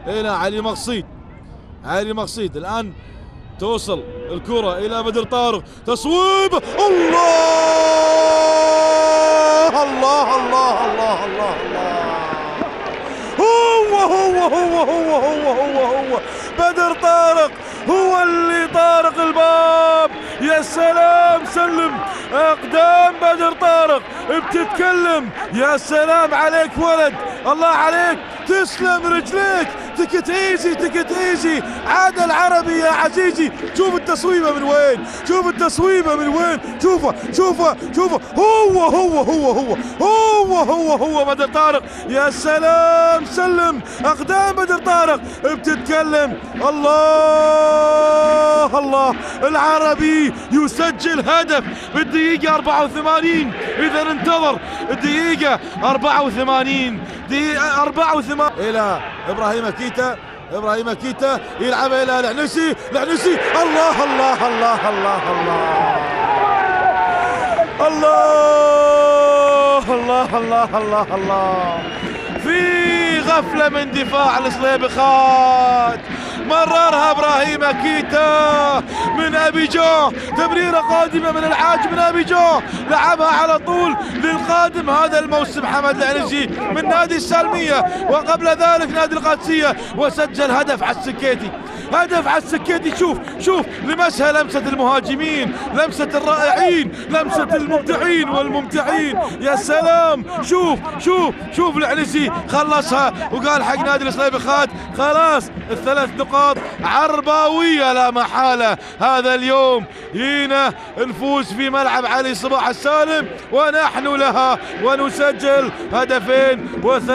الى علي مقصيد. علي مقصيد الان توصل الكرة الى بدر طارق، تصويب، الله الله الله الله الله الله، هو بدر طارق، هو اللي طارق الباب. يا سلام، سلم اقدام بدر طارق بتتكلم. يا سلام عليك ولد، الله عليك، تسلم رجليك، تكت ايزي تكت ايزي. عاد العربي يا عزيزي، شوف التصويبه من وين، شوف التصويبه من وين، شوفه شوفه شوفه، هو بدر طارق. يا سلام، سلم اقدام بدر طارق بتتكلم. الله الله، العربي يسجل هدف بالدقيقة 84. إذا انتظر الدقيقة 84 إلى إبراهيم كيتا. إبراهيم كيتا يلعب إلى العنسي، العنسي، الله الله الله الله الله الله الله الله الله. في غفلة من دفاع الصليبخات، مررها ابراهيم كيتا من ابيجان، تمريره قادمه من العاج من ابيجان، لعبها على طول للقادم هذا الموسم حمد العنزي من نادي السالميه، وقبل ذلك نادي القادسيه، وسجل هدف على السكيتي، هدف على السكيتي. شوف شوف لمسها، لمسه المهاجمين، لمسه الرائعين، لمسه المبدعين والممتعين. يا سلام، شوف شوف شوف العنزي خلصها وقال حق نادي الصليبخات خلاص الثلاث نقاط عرباويه لا محاله هذا اليوم. هنا نفوز في ملعب علي صباح السالم ونحن لها، ونسجل هدفين وثلاث